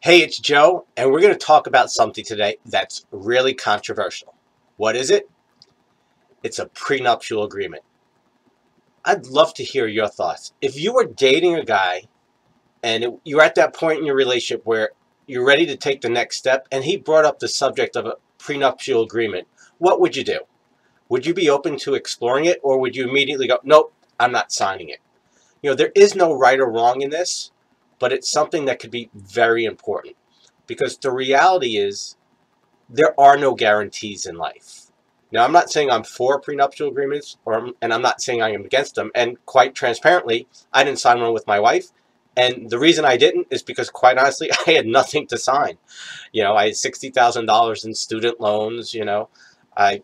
Hey, it's Joe, and we're going to talk about something today that's really controversial. What is it? It's a prenuptial agreement. I'd love to hear your thoughts. If you were dating a guy and you're at that point in your relationship where you're ready to take the next step, and he brought up the subject of a prenuptial agreement, what would you do? Would you be open to exploring it, or would you immediately go, nope, I'm not signing it? There is no right or wrong in this, but it's something that could be very important because the reality is there are no guarantees in life. Now, I'm not saying I'm for prenuptial agreements, and I'm not saying I am against them. And quite transparently, I didn't sign one with my wife. And the reason I didn't is because, quite honestly, I had nothing to sign. I had $60,000 in student loans. I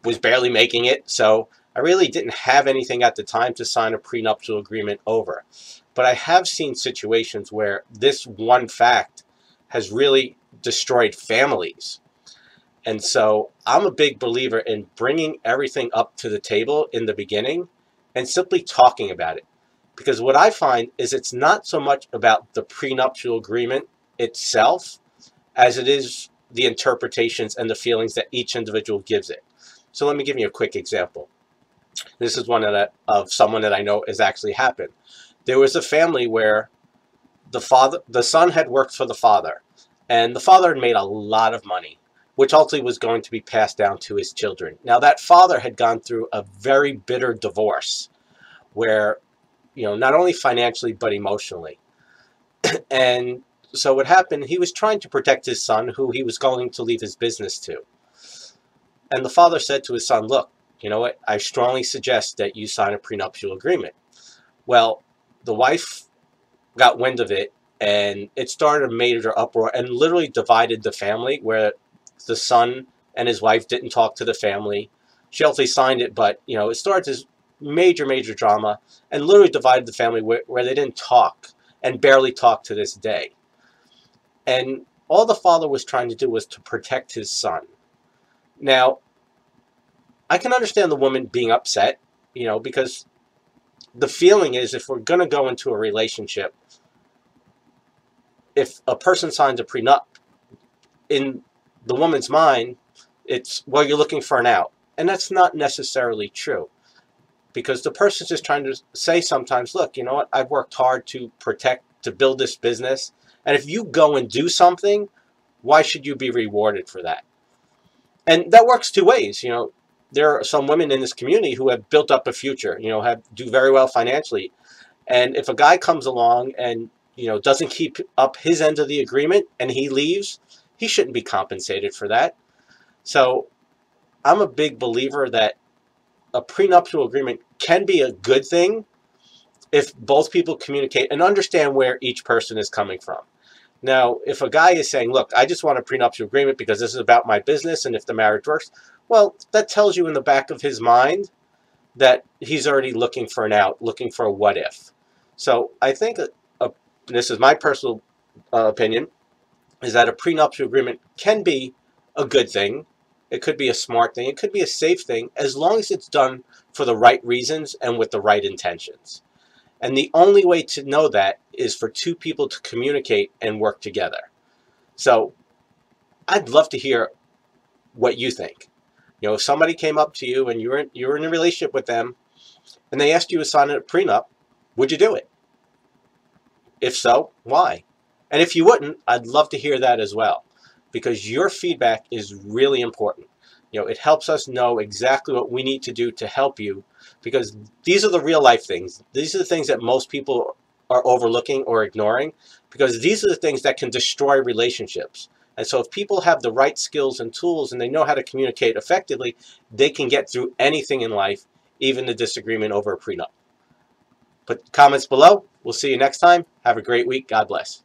was barely making it. So I really didn't have anything at the time to sign a prenuptial agreement over. But I have seen situations where this one fact has really destroyed families. And so I'm a big believer in bringing everything up to the table in the beginning and simply talking about it. Because what I find is it's not so much about the prenuptial agreement itself as it is the interpretations and the feelings that each individual gives it. So let me give you a quick example. This is one of someone that I know has actually happened. There was a family where the son had worked for the father, and the father had made a lot of money, which ultimately was going to be passed down to his children. Now, that father had gone through a very bitter divorce where, not only financially, but emotionally. And so what happened, he was trying to protect his son, who he was going to leave his business to. And the father said to his son, look, you know what, I strongly suggest that you sign a prenuptial agreement. Well, the wife got wind of it, and it started a major uproar and literally divided the family, where the son and his wife didn't talk to the family. She ultimately signed it, but it started this major drama and literally divided the family where they didn't talk and barely talk to this day. And all the father was trying to do was to protect his son. Now, I can understand the woman being upset, because the feeling is, if we're going to go into a relationship, if a person signs a prenup, in the woman's mind, it's, well, you're looking for an out. And that's not necessarily true, because the person's just trying to say sometimes, look, you know what, I've worked hard to build this business. And if you go and do something, why should you be rewarded for that? And that works two ways. There are some women in this community who have built up a future, do very well financially. And if a guy comes along and, doesn't keep up his end of the agreement and he leaves, he shouldn't be compensated for that. So I'm a big believer that a prenuptial agreement can be a good thing if both people communicate and understand where each person is coming from. Now, if a guy is saying, look, I just want a prenuptial agreement because this is about my business and if the marriage works, well, that tells you in the back of his mind that he's already looking for an out, looking for a what if. So I think, this is my personal opinion, is that a prenuptial agreement can be a good thing. It could be a smart thing. It could be a safe thing, as long as it's done for the right reasons and with the right intentions. And the only way to know that is for two people to communicate and work together. So I'd love to hear what you think. If somebody came up to you and you're in a relationship with them and they asked you to sign a prenup, would you do it? If so, why? And if you wouldn't, I'd love to hear that as well, because your feedback is really important. It helps us know exactly what we need to do to help you, because these are the real life things. These are the things that most people are overlooking or ignoring, because these are the things that can destroy relationships. And so if people have the right skills and tools and they know how to communicate effectively, they can get through anything in life, even the disagreement over a prenup. Put comments below. We'll see you next time. Have a great week. God bless.